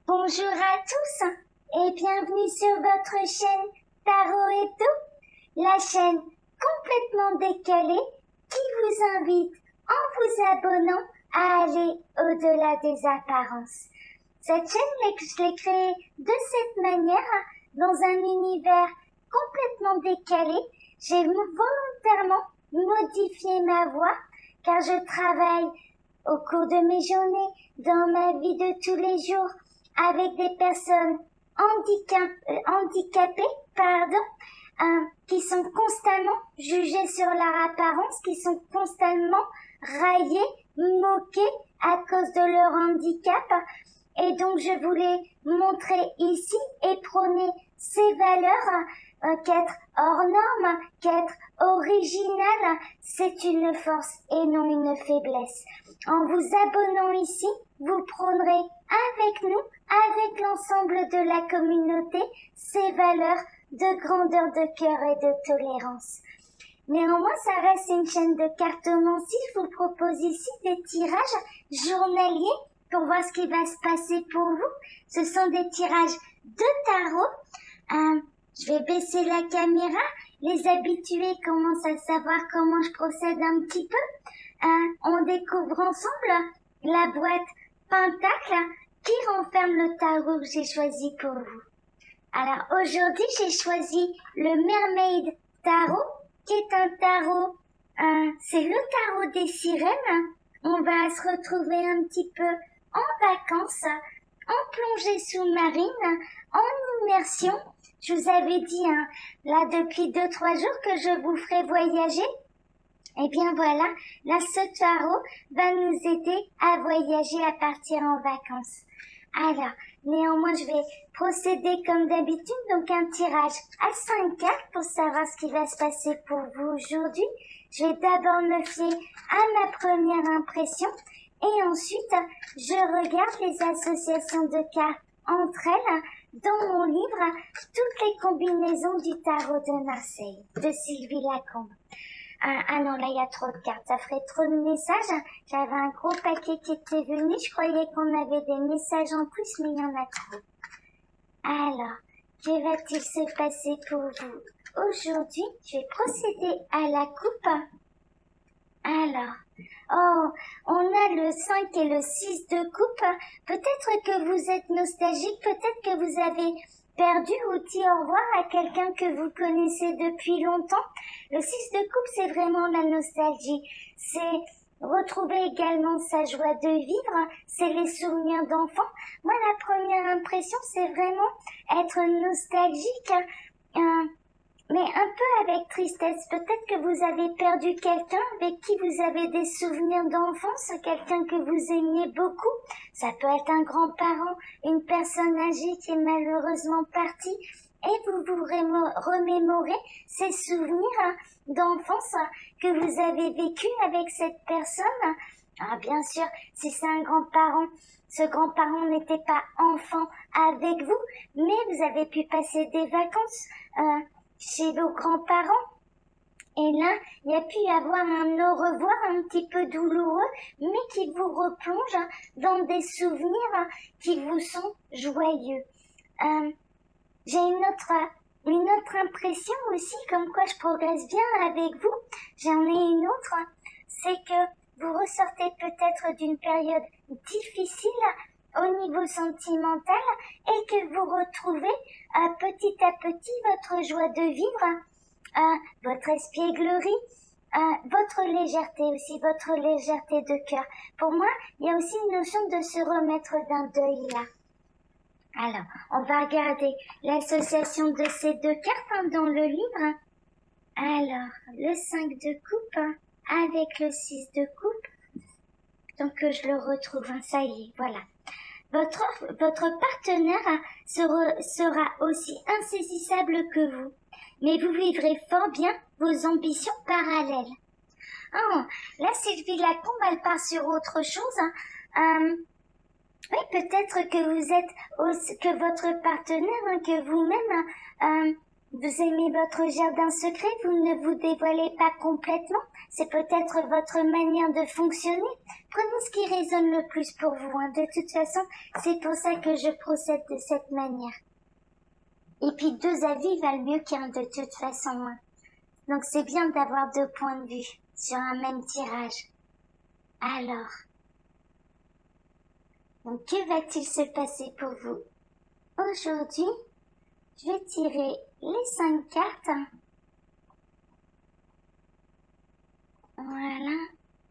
Bonjour à tous et bienvenue sur votre chaîne Tarot et tout, la chaîne complètement décalée qui vous invite en vous abonnant à aller au-delà des apparences. Cette chaîne, je l'ai créée de cette manière, dans un univers complètement décalé. J'ai volontairement modifié ma voix car je travaille au cours de mes journées, dans ma vie de tous les jours, avec des personnes handicapées, qui sont constamment jugées sur leur apparence, qui sont constamment raillées, moquées à cause de leur handicap. Et donc je voulais montrer ici et prôner ces valeurs, qu'être hors norme, qu'être original, c'est une force et non une faiblesse. En vous abonnant ici, vous prônerez avec nous, avec l'ensemble de la communauté, ces valeurs de grandeur de cœur et de tolérance. Néanmoins, ça reste une chaîne de cartomancie. Je vous propose ici des tirages journaliers pour voir ce qui va se passer pour vous. Ce sont des tirages de tarot. Je vais baisser la caméra. Les habitués commencent à savoir comment je procède un petit peu. On découvre ensemble la boîte Pentacle qui renferme le tarot que j'ai choisi pour vous. Alors aujourd'hui, j'ai choisi le Mermaid Tarot, qui est un tarot, c'est le tarot des sirènes. On va se retrouver un petit peu en vacances, en plongée sous-marine, en immersion. Je vous avais dit, là depuis 2-3 jours que je vous ferai voyager. Eh bien voilà, là ce tarot va nous aider à voyager, à partir en vacances. Alors, néanmoins, je vais procéder comme d'habitude, donc un tirage à 5 cartes pour savoir ce qui va se passer pour vous aujourd'hui. Je vais d'abord me fier à ma première impression et ensuite, je regarde les associations de cartes entre elles dans mon livre « Toutes les combinaisons du tarot de Marseille » de Sylvie Lacombe. Ah non, là il y a trop de cartes, ça ferait trop de messages. J'avais un gros paquet qui était venu, je croyais qu'on avait des messages en plus, mais il y en a trop. Alors, que va-t-il se passer pour vous aujourd'hui? Je vais procéder à la coupe. Alors, on a le 5 et le 6 de coupe. Peut-être que vous êtes nostalgique, peut-être que vous avez perdu ou dit au revoir à quelqu'un que vous connaissez depuis longtemps. Le 6 de coupe, c'est vraiment la nostalgie. C'est retrouver également sa joie de vivre, c'est les souvenirs d'enfant. Moi, la première impression, c'est vraiment être nostalgique, mais un peu avec tristesse. Peut-être que vous avez perdu quelqu'un avec qui vous avez des souvenirs d'enfance, quelqu'un que vous aimiez beaucoup. Ça peut être un grand-parent, une personne âgée qui est malheureusement partie. Et vous vous remémorez ces souvenirs d'enfance que vous avez vécu avec cette personne. Ah, bien sûr, si c'est un grand-parent, ce grand-parent n'était pas enfant avec vous, mais vous avez pu passer des vacances chez vos grands-parents. Et là, il y a pu y avoir un au revoir un petit peu douloureux, mais qui vous replonge dans des souvenirs qui vous sont joyeux. J'ai une autre impression aussi, comme quoi je progresse bien avec vous. J'en ai une autre, c'est que vous ressortez peut-être d'une période difficile au niveau sentimental et que vous retrouvez petit à petit votre joie de vivre, votre espièglerie, votre légèreté aussi, votre légèreté de cœur. Pour moi, il y a aussi une notion de se remettre d'un deuil là. Alors, on va regarder l'association de ces deux cartes dans le livre. Alors, le 5 de coupe avec le 6 de coupe. Donc, je le retrouve, ça y est, voilà. Votre partenaire sera aussi insaisissable que vous, mais vous vivrez fort bien vos ambitions parallèles. Oh, là, Sylvie Lacombe, elle part sur autre chose. Oui, peut-être que vous êtes, que votre partenaire, que vous-même, Vous aimez votre jardin secret, vous ne vous dévoilez pas complètement, c'est peut-être votre manière de fonctionner. Prenez ce qui résonne le plus pour vous, hein. De toute façon, c'est pour ça que je procède de cette manière. Et puis 2 avis valent mieux qu'un de toute façon, hein. Donc c'est bien d'avoir 2 points de vue sur un même tirage. Alors, donc que va-t-il se passer pour vous? Aujourd'hui, je vais tirer les 5 cartes. Voilà,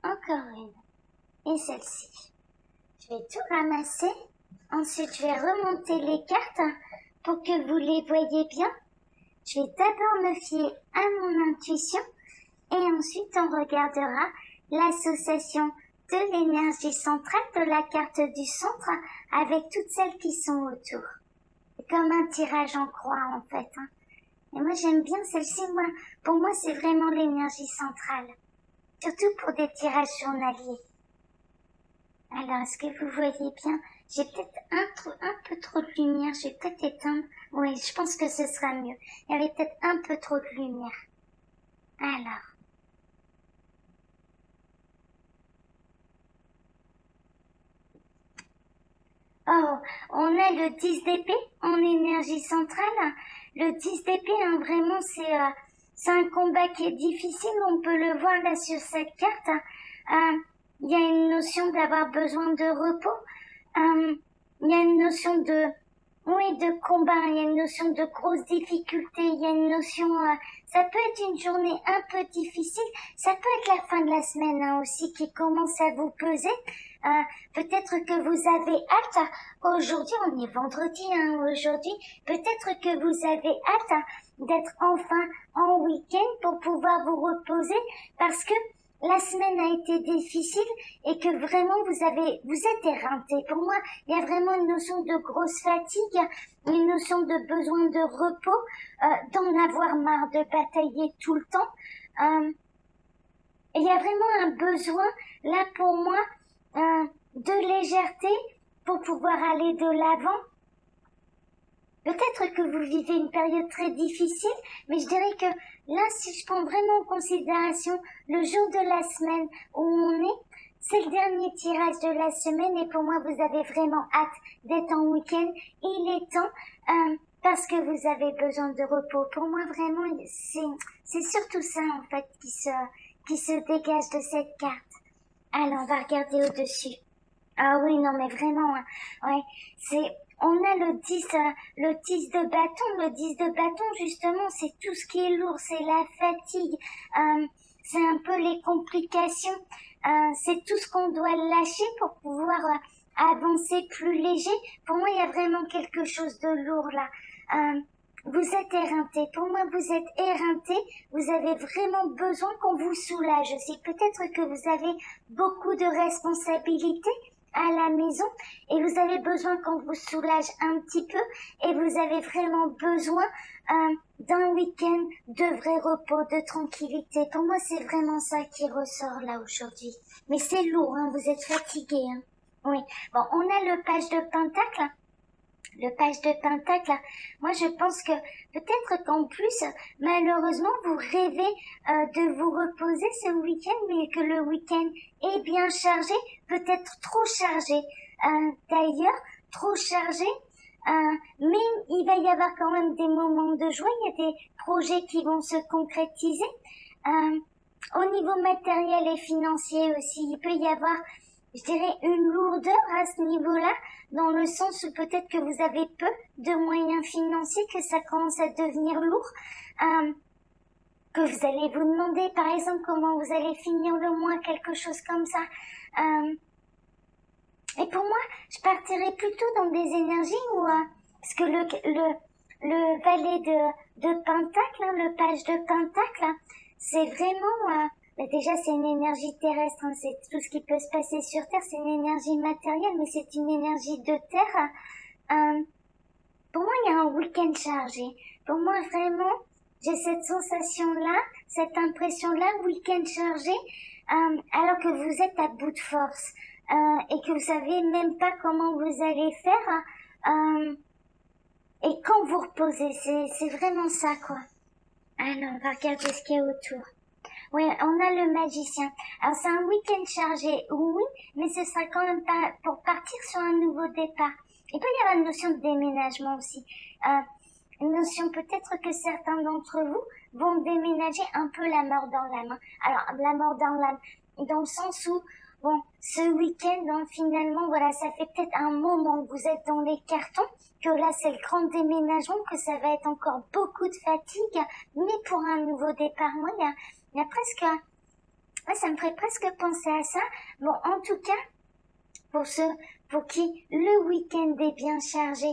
encore une. Et celle-ci. Je vais tout ramasser. Ensuite, je vais remonter les cartes pour que vous les voyez bien. Je vais d'abord me fier à mon intuition et ensuite on regardera l'association de l'énergie centrale de la carte du centre avec toutes celles qui sont autour. C'est comme un tirage en croix en fait, hein. Et moi j'aime bien celle-ci, pour moi c'est vraiment l'énergie centrale. Surtout pour des tirages journaliers. Alors, est-ce que vous voyez bien? J'ai peut-être un peu trop de lumière, je vais peut-être éteindre. Oui, je pense que ce sera mieux. Il y avait peut-être un peu trop de lumière. Alors. Oh, on a le 10 d'épée en énergie centrale. Le 10 d'épée, hein, vraiment, c'est un combat qui est difficile. On peut le voir là sur cette carte. Il y a une notion d'avoir besoin de repos. Il y a une notion de combat. Il y a une notion de grosse difficulté. Il y a une notion, ça peut être une journée un peu difficile. Ça peut être la fin de la semaine, hein, aussi qui commence à vous peser. Peut-être que vous avez hâte, aujourd'hui on est vendredi, hein, aujourd'hui, peut-être que vous avez hâte d'être enfin en week-end pour pouvoir vous reposer parce que la semaine a été difficile et que vraiment vous êtes éreinté. Pour moi, il y a vraiment une notion de grosse fatigue, une notion de besoin de repos, d'en avoir marre de batailler tout le temps. Il y a vraiment un besoin, là pour moi, de légèreté pour pouvoir aller de l'avant. Peut-être que vous vivez une période très difficile, mais je dirais que là, si je prends vraiment en considération le jour de la semaine où on est, c'est le dernier tirage de la semaine et pour moi, vous avez vraiment hâte d'être en week-end. Il est temps, parce que vous avez besoin de repos. Pour moi, vraiment, c'est surtout ça, en fait, qui se dégage de cette carte. Alors, on va regarder au-dessus. Ah oui, non, mais vraiment, hein, ouais, on a le 10 de bâton. Le 10 de bâton, justement, c'est tout ce qui est lourd, c'est la fatigue, c'est un peu les complications, c'est tout ce qu'on doit lâcher pour pouvoir avancer plus léger. Pour moi, il y a vraiment quelque chose de lourd là. Vous êtes éreinté. Pour moi, vous êtes éreinté. Vous avez vraiment besoin qu'on vous soulage aussi. Peut-être que vous avez beaucoup de responsabilités à la maison et vous avez besoin qu'on vous soulage un petit peu et vous avez vraiment besoin d'un week-end de vrai repos, de tranquillité. Pour moi, c'est vraiment ça qui ressort là aujourd'hui. Mais c'est lourd, hein, vous êtes fatigué, hein. Oui. Bon, on a le page de pentacle. Le page de pentacle, moi je pense que peut-être qu'en plus, malheureusement, vous rêvez de vous reposer ce week-end, mais que le week-end est bien chargé, peut-être trop chargé. D'ailleurs, trop chargé, mais il va y avoir quand même des moments de joie, il y a des projets qui vont se concrétiser. Au niveau matériel et financier aussi, il peut y avoir, je dirais, une lourdeur à ce niveau-là, dans le sens où peut-être que vous avez peu de moyens financiers, que ça commence à devenir lourd, que vous allez vous demander, par exemple, comment vous allez finir le mois, quelque chose comme ça. Et pour moi, je partirais plutôt dans des énergies où, parce que le valet de pentacle, hein, le page de pentacle, c'est vraiment, déjà c'est une énergie terrestre, hein, c'est tout ce qui peut se passer sur Terre, c'est une énergie matérielle, mais c'est une énergie de Terre. Pour moi, il y a un week-end chargé. Pour moi, vraiment, j'ai cette sensation-là, cette impression-là, week-end chargé, alors que vous êtes à bout de force, et que vous savez même pas comment vous allez faire. et quand vous reposez, c'est vraiment ça, quoi. Alors, on va regarder ce qu'il y a autour. Oui, on a le magicien. Alors, c'est un week-end chargé, oui, mais ce sera quand même pas pour partir sur un nouveau départ. Il peut y avoir une notion de déménagement aussi. Une notion peut-être que certains d'entre vous vont déménager un peu la mort dans l'âme. Hein. Alors, la mort dans l'âme, dans le sens où, bon, ce week-end, hein, finalement, voilà, ça fait peut-être un moment que vous êtes dans les cartons, que là, c'est le grand déménagement, que ça va être encore beaucoup de fatigue, mais pour un nouveau départ, moi, il y a presque, ouais, ça me ferait presque penser à ça. Bon, en tout cas, pour ceux pour qui le week-end est bien chargé,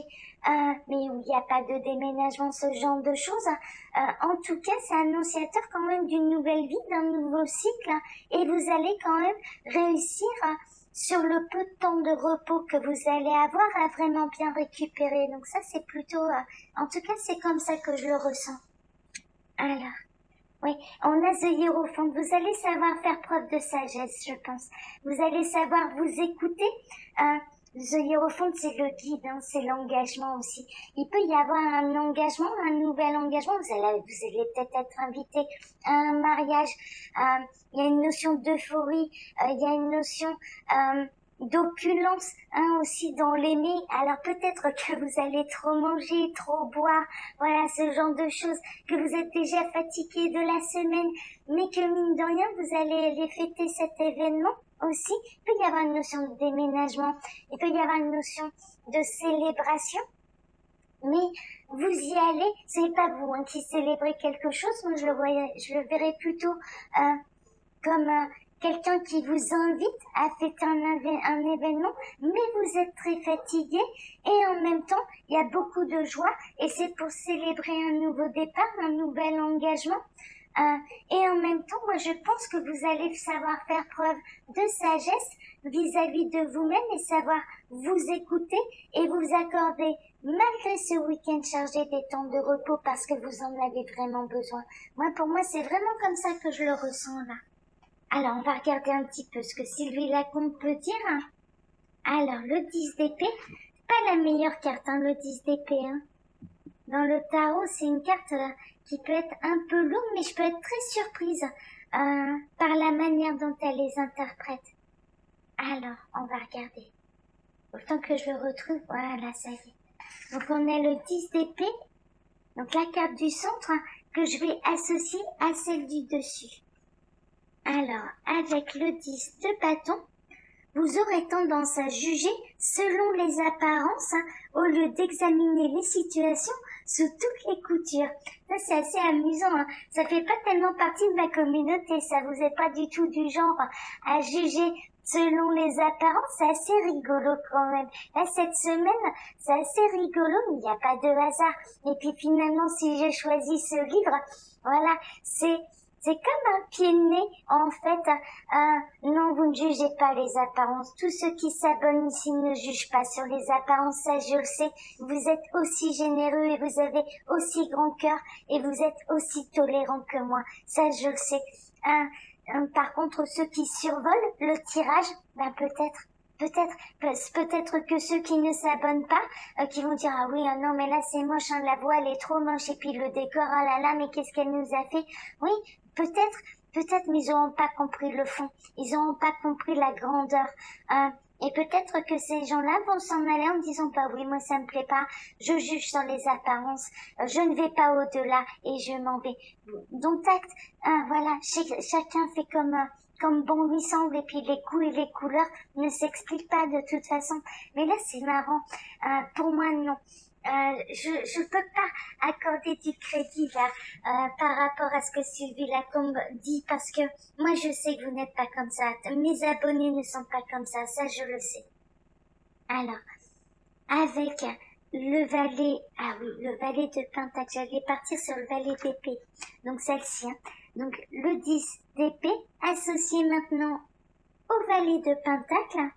mais où il n'y a pas de déménagement, ce genre de choses, en tout cas, c'est annonciateur quand même d'une nouvelle vie, d'un nouveau cycle, et vous allez quand même réussir sur le peu de temps de repos que vous allez avoir à vraiment bien récupérer. Donc ça, c'est plutôt, en tout cas, c'est comme ça que je le ressens. Alors. Oui, on a The Hierophant. Vous allez savoir faire preuve de sagesse, je pense. Vous allez savoir vous écouter. The Hierophant, c'est le guide, hein, c'est l'engagement aussi. Il peut y avoir un engagement, un nouvel engagement. Vous allez peut-être être invité à un mariage. Il y a une notion d'euphorie. Il y a une notion d'opulence hein, aussi dans l'aimer. Alors peut-être que vous allez trop manger, trop boire, voilà ce genre de choses, que vous êtes déjà fatigué de la semaine, mais que mine de rien vous allez aller fêter cet événement aussi. Il peut y avoir une notion de déménagement, il peut y avoir une notion de célébration. Mais vous y allez, c'est pas vous hein, qui célébrez quelque chose, moi je le verrais plutôt comme quelqu'un qui vous invite à fêter un événement, mais vous êtes très fatigué et en même temps, il y a beaucoup de joie et c'est pour célébrer un nouveau départ, un nouvel engagement. Et en même temps, moi je pense que vous allez savoir faire preuve de sagesse vis-à-vis de vous-même et savoir vous écouter et vous accorder malgré ce week-end chargé des temps de repos parce que vous en avez vraiment besoin. Pour moi, c'est vraiment comme ça que je le ressens là. Alors, on va regarder un petit peu ce que Sylvie Lacombe peut dire. Alors, le 10 d'épée, pas la meilleure carte, hein, le 10 d'épée. Hein. Dans le tarot, c'est une carte qui peut être un peu lourde, mais je peux être très surprise par la manière dont elle les interprète. Alors, on va regarder. Autant que je le retrouve, voilà, ça y est. Donc, on a le 10 d'épée, donc la carte du centre, hein, que je vais associer à celle du dessus. Alors, avec le 10 de bâton, vous aurez tendance à juger selon les apparences, hein, au lieu d'examiner les situations sous toutes les coutures. Ça, c'est assez amusant, hein. Ça fait pas tellement partie de ma communauté, ça vous est pas du tout du genre à juger selon les apparences, c'est assez rigolo quand même. Là, cette semaine, c'est assez rigolo, mais il n'y a pas de hasard. Et puis finalement, si j'ai choisi ce livre, voilà, c'est comme un pied de nez, en fait. Non, vous ne jugez pas les apparences. Tous ceux qui s'abonnent ici ne jugent pas sur les apparences, ça je le sais. Vous êtes aussi généreux et vous avez aussi grand cœur et vous êtes aussi tolérant que moi. Ça je le sais. Par contre, ceux qui survolent le tirage, peut-être que ceux qui ne s'abonnent pas, qui vont dire ah oui non mais là c'est moche, hein, la voix elle est trop moche et puis le décor ah là là mais qu'est-ce qu'elle nous a fait. Oui, peut-être mais ils n'auront pas compris le fond, ils n'auront pas compris la grandeur. Et peut-être que ces gens-là vont s'en aller en disant bah oui moi ça me plaît pas, je juge sur les apparences, je ne vais pas au-delà et je m'en vais. Donc tact, voilà, chacun fait comme bon lui semble et puis les goûts et les couleurs ne s'expliquent pas de toute façon. Mais là c'est marrant, pour moi non. Je peux pas accorder du crédit là par rapport à ce que Sylvie Lacombe dit parce que moi je sais que vous n'êtes pas comme ça. Mes abonnés ne sont pas comme ça je le sais. Alors, avec le valet, le valet de Pentacle, j'allais partir sur le valet d'épée, donc celle-ci. Hein. Donc le 10 d'épée associé maintenant au valet de Pentacle.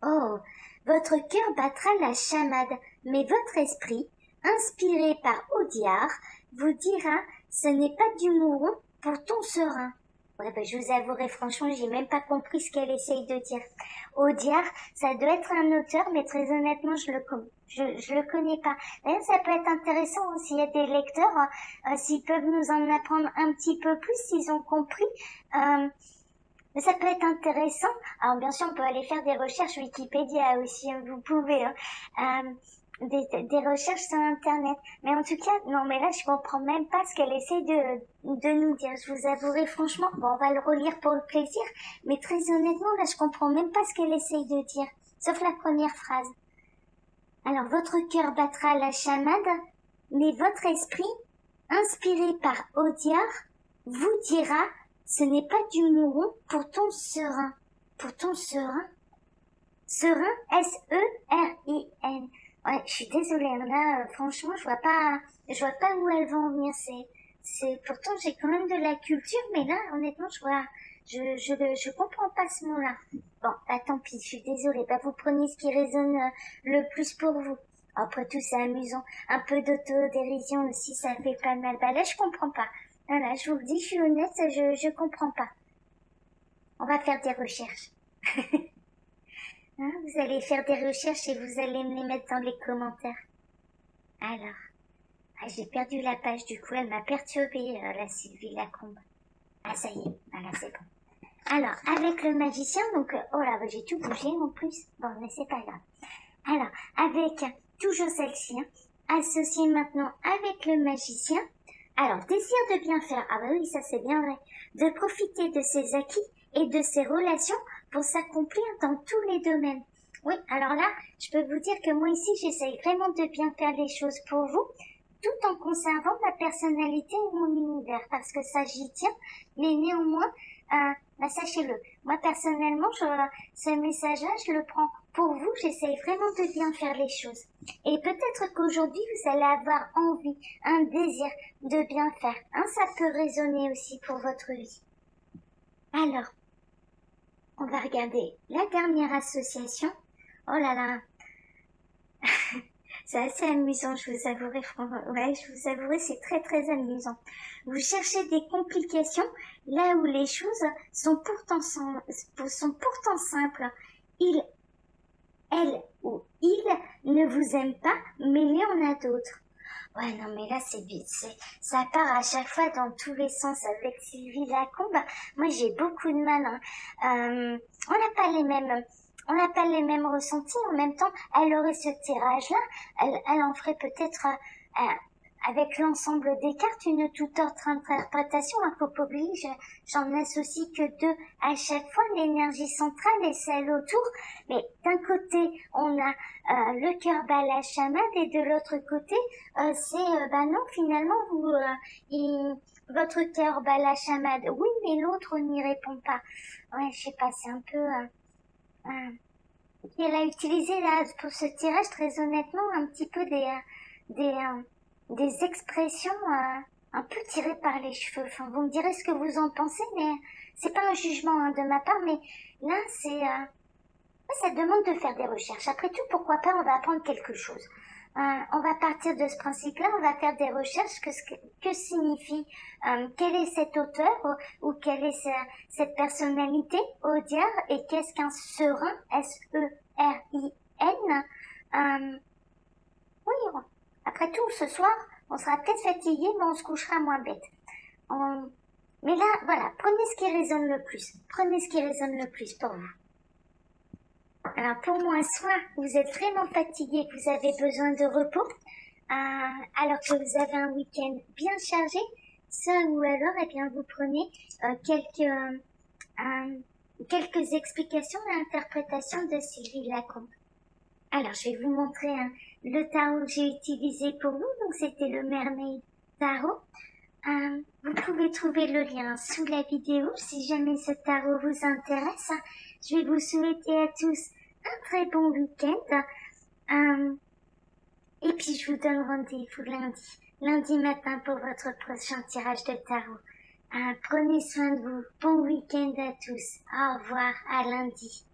Oh, votre cœur battra la chamade, mais votre esprit, inspiré par Audiard, vous dira « ce n'est pas du mouron pour ton serein ». Ouais, ben, je vous avouerai franchement, j'ai même pas compris ce qu'elle essaye de dire. Audiard, ça doit être un auteur, mais très honnêtement, je le connais pas. D'ailleurs, ça peut être intéressant s'il y a des lecteurs, s'ils peuvent nous en apprendre un petit peu plus, s'ils ont compris. Mais ça peut être intéressant. Alors bien sûr, on peut aller faire des recherches Wikipédia aussi, hein, vous pouvez. Hein. Des recherches sur Internet. Mais en tout cas, non, mais là, je comprends même pas ce qu'elle essaie de nous dire. Je vous avouerai franchement, bon, on va le relire pour le plaisir, mais très honnêtement, là, je comprends même pas ce qu'elle essaye de dire. Sauf la première phrase. Alors, votre cœur battra la chamade, mais votre esprit, inspiré par Audiard, vous dira, ce n'est pas du mouron pour ton serein. Pour ton serein? Serein, S-E-R-I-N. Ouais, je suis désolée, hein, là, franchement, je vois pas où elle va en venir. Pourtant, j'ai quand même de la culture, mais là, honnêtement, je comprends pas ce mot-là. Bon, bah, tant pis, je suis désolée. Bah, vous prenez ce qui résonne le plus pour vous. Après tout, c'est amusant. Un peu d'autodérision aussi, ça fait pas mal. Bah, là, je comprends pas. Voilà, je vous le dis, je suis honnête, je comprends pas. On va faire des recherches. Hein, vous allez faire des recherches et vous allez me les mettre dans les commentaires. Alors, j'ai perdu la page, du coup, elle m'a perturbée, la Sylvie Lacombe. Ah, ça y est, voilà, c'est bon. Alors, avec le magicien, donc, oh là, j'ai tout bougé en plus. Bon, mais c'est pas grave. Alors, avec toujours celle-ci, hein, associée maintenant avec le magicien. Alors, désir de bien faire. Ah bah oui, ça c'est bien vrai. De profiter de ses acquis et de ses relations pour s'accomplir dans tous les domaines. Oui, alors là, je peux vous dire que moi ici, j'essaye vraiment de bien faire les choses pour vous, tout en conservant ma personnalité et mon univers, parce que ça j'y tiens, mais néanmoins, bah, sachez-le, moi personnellement, ce message-là, je le prends pour vous, j'essaye vraiment de bien faire les choses. Et peut-être qu'aujourd'hui, vous allez avoir envie, un désir de bien faire. Hein, ça peut résonner aussi pour votre vie. Alors, on va regarder la dernière association. Oh là là, c'est assez amusant, je vous avouerai, ouais, je vous avouerai, c'est très très amusant. Vous cherchez des complications là où les choses sont pourtant simples. Elle ou il ne vous aime pas, mais il y en a d'autres. Ouais, non, mais là, ça part à chaque fois dans tous les sens avec Sylvie Lacombe. Moi, j'ai beaucoup de mal, hein. On n'a pas les mêmes ressentis. En même temps, elle aurait ce tirage-là. Elle en ferait peut-être, avec l'ensemble des cartes, une toute autre interprétation. Il faut pas oublier, j'en associe que deux à chaque fois, l'énergie centrale et celle autour. Mais d'un côté, on a le cœur bat la chamade et de l'autre côté, bah non, finalement, votre cœur bat la chamade. Oui, mais l'autre n'y répond pas. Ouais, je sais pas, c'est un peu... Elle a utilisé là pour ce tirage très honnêtement un petit peu des expressions un peu tirées par les cheveux. Enfin, vous me direz ce que vous en pensez, mais c'est pas un jugement hein, de ma part, mais là ça demande de faire des recherches. Après tout, pourquoi pas, on va apprendre quelque chose. On va partir de ce principe-là, on va faire des recherches, que signifie, quel est cet auteur ou quelle est cette personnalité, Audiard, et qu'est-ce qu'un serein, S-E-R-I-N. Oui, après tout, ce soir, on sera peut-être fatigué, mais on se couchera moins bête. Mais là, voilà, prenez ce qui résonne le plus. Prenez ce qui résonne le plus pour vous. Alors pour moi, soit vous êtes vraiment fatigué, que vous avez besoin de repos, alors que vous avez un week-end bien chargé, soit ou alors, eh bien, vous prenez quelques explications et interprétations de Sylvie Lacombe. Alors, je vais vous montrer le tarot que j'ai utilisé pour vous. Donc, c'était le Mermaid Tarot. Vous pouvez trouver le lien sous la vidéo si jamais ce tarot vous intéresse. Je vais vous souhaiter à tous un très bon week-end. Et puis, je vous donne rendez-vous lundi matin pour votre prochain tirage de tarot. Prenez soin de vous. Bon week-end à tous. Au revoir, à lundi.